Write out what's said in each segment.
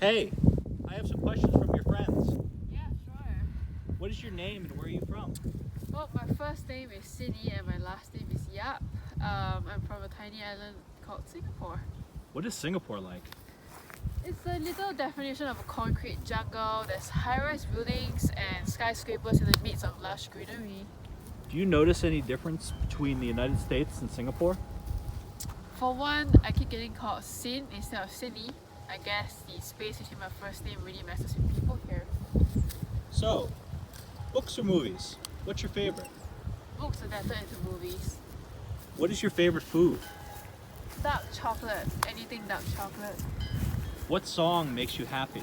Hey, I have some questions from your friends. Yeah, sure. What is your name and where are you from? Well, my first name is Xin Yi and my last name is Yap. I'm from a tiny island called Singapore. What is Singapore like? It's a little definition of a concrete jungle. There's high-rise buildings and skyscrapers in the midst of lush greenery. Do you notice any difference between the United States and Singapore? For one, I keep getting called Xin instead of Xin Yi. I guess the space between my first name really messes with people here. So, books or movies? What's your favorite? Books are better into movies. What is your favorite food? Dark chocolate. Anything dark chocolate. What song makes you happy?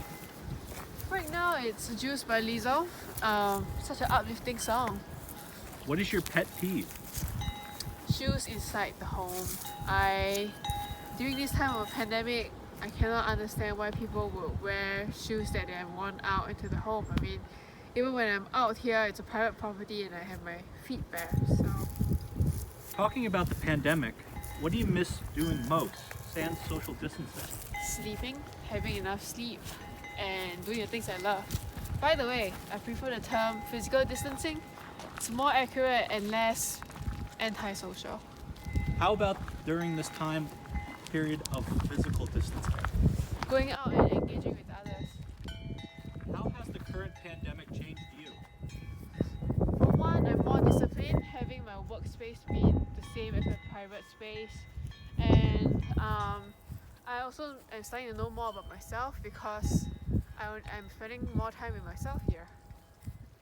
Right now it's Juice by Lizzo. Such an uplifting song. What is your pet peeve? Shoes inside the home. During this time of pandemic, I cannot understand why people would wear shoes that they have worn out into the home. I mean, even when I'm out here, it's a private property and I have my feet bare, so. Talking about the pandemic, what do you miss doing most? Sans social distancing. Sleeping, having enough sleep, and doing the things I love. By the way, I prefer the term physical distancing. It's more accurate and less antisocial. How about during this time period of physical distancing? Going out and engaging with others. How has the current pandemic changed you? For one, I'm more disciplined, having my workspace being the same as my private space. And I also am starting to know more about myself because I'm spending more time with myself here.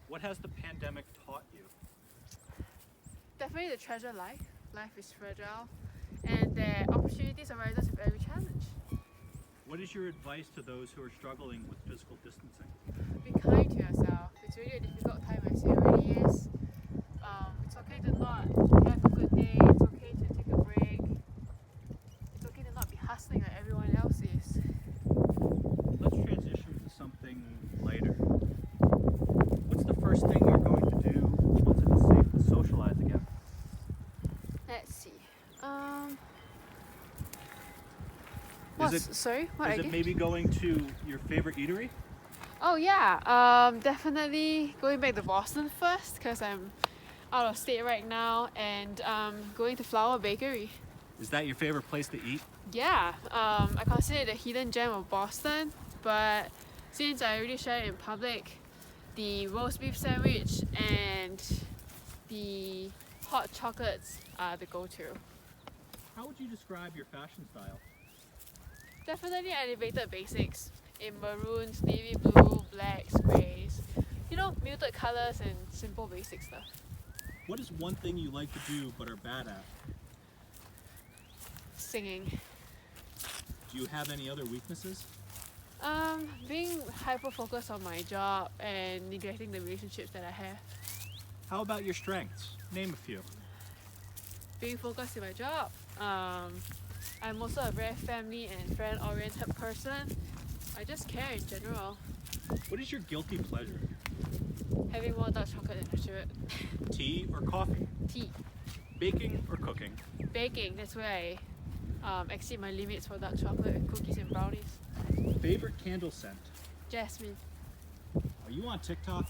What has the pandemic taught you? Definitely to treasure life. Life is fragile and there are opportunities arises with every challenge. What is your advice to those who are struggling with physical distancing? Be kind to yourself. It's really a difficult time as it already is. It's okay to not have a good day. It's okay to take a break. It's okay to not be hustling like everyone else is. Let's transition to something lighter. What's the first thing you're going to do once it is safe to socialize again? Let's see. Is What it again? maybe going to your favorite eatery? Oh yeah, definitely going back to Boston first because I'm out of state right now and going to Flower Bakery. Is that your favorite place to eat? Yeah, I consider it the hidden gem of Boston, but since I already shared it in public, the roast beef sandwich and the hot chocolates are the go-to. How would you describe your fashion style? Definitely elevated basics in maroons, navy blue, blacks, greys. You know, muted colors and simple basic stuff. What is one thing you like to do but are bad at? Singing. Do you have any other weaknesses? Being hyper-focused on my job and neglecting the relationships that I have. How about your strengths? Name a few. Being focused in my job. I'm also a very family and friend-oriented person. I just care in general. What is your guilty pleasure? Having more dark chocolate than I should. Tea or coffee? Tea. Baking or cooking? Baking, that's where I exceed my limits for dark chocolate and cookies and brownies. Favorite candle scent? Jasmine. Are you on TikTok?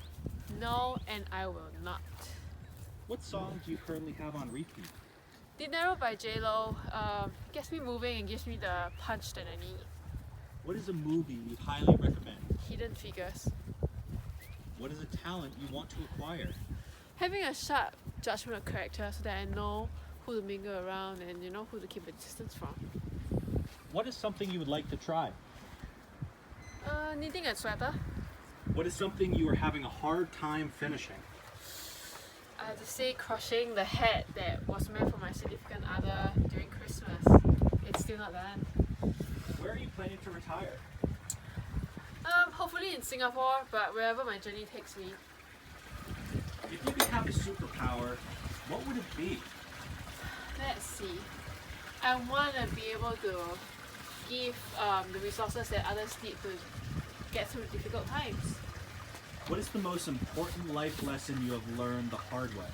No, and I will not. What song do you currently have on repeat? Dinero by J-Lo gets me moving and gives me the punch that I need. What is a movie you highly recommend? Hidden Figures. What is a talent you want to acquire? Having a sharp judgment of character so that I know who to mingle around and you know who to keep a distance from. What is something you would like to try? Knitting a sweater. What is something you are having a hard time finishing? I have to say crocheting the hat that was meant for my significant other during Christmas. It's still not done. Where are you planning to retire? Hopefully in Singapore, but wherever my journey takes me. If you could have a superpower, what would it be? Let's see. I want to be able to give the resources that others need to get through difficult times. What is the most important life lesson you have learned the hard way?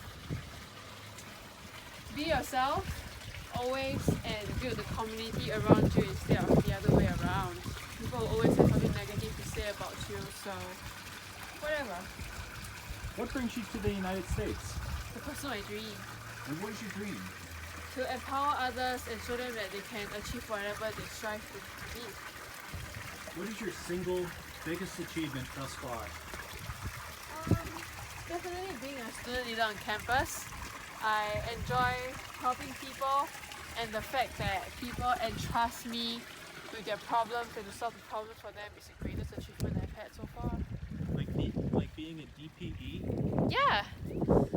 Be yourself, always, and build the community around you instead of the other way around. People will always have something negative you, so whatever. What brings you to the United States? To pursue my dream. And what is your dream? To empower others and show them that they can achieve whatever they strive to be. What is your single biggest achievement thus far? Definitely being a student leader on campus. I enjoy helping people, and the fact that people entrust me with their problems and to solve the problems for them is the greatest achievement I've had so far. Like being a DPE? Yeah!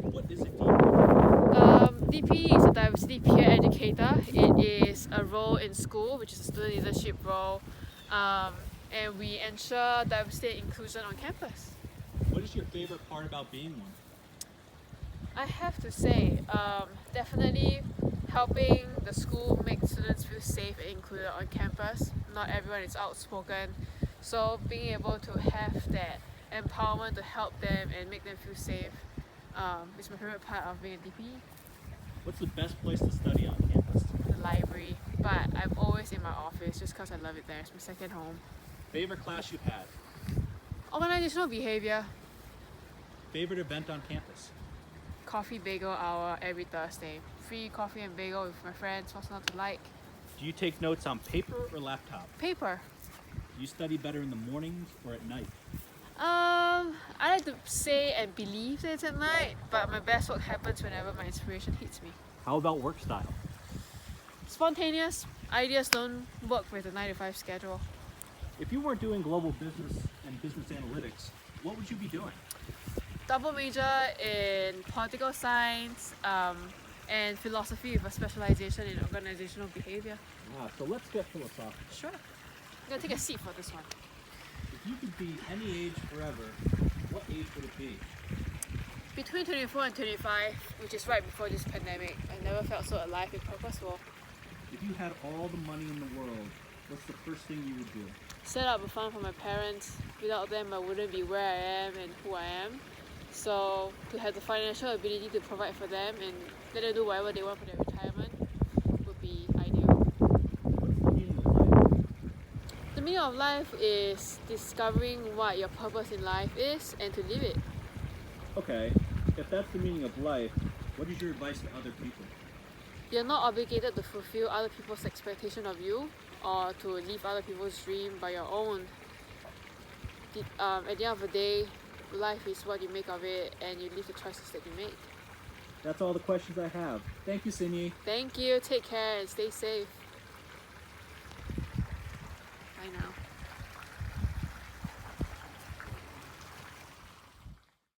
What is a DPE? DPE is a diversity peer educator. It is a role in school, which is a student leadership role, and we ensure diversity and inclusion on campus. What is your favorite part about being one? I have to say, definitely helping the school make students feel safe and included on campus. Not everyone is outspoken, so being able to have that empowerment to help them and make them feel safe is my favorite part of being a DPE. What's the best place to study on campus? The library, but I'm always in my office just because I love it there. It's my second home. Favorite class you've had? Organizational behavior. Favorite event on campus? Coffee bagel hour every Thursday. Free coffee and bagel with my friends, what's not to like? Do you take notes on paper or laptop? Paper. Do you study better in the mornings or at night? I like to say and believe that it's at night, but my best work happens whenever my inspiration hits me. How about work style? Spontaneous. Ideas don't work with a 9-to-5 schedule. If you weren't doing global business and business analytics, what would you be doing? Double major in political science and philosophy with a specialization in organizational behavior. So let's get philosophical. Sure. I'm gonna take a seat for this one. If you could be any age forever, what age would it be? Between 24 and 25, which is right before this pandemic, I never felt so alive and purposeful. If you had all the money in the world, what's the first thing you would do? Set up a fund for my parents. Without them, I wouldn't be where I am and who I am. So to have the financial ability to provide for them and let them do whatever they want for their retirement would be ideal. What's the meaning of life? The meaning of life is discovering what your purpose in life is and to live it. Okay, if that's the meaning of life, what is your advice to other people? You're not obligated to fulfill other people's expectation of you or to live other people's dream by your own. At the end of the day, life is what you make of it and you live the choices that you make. That's all the questions I have. Thank you, Xin Yi. Thank you, take care and stay safe.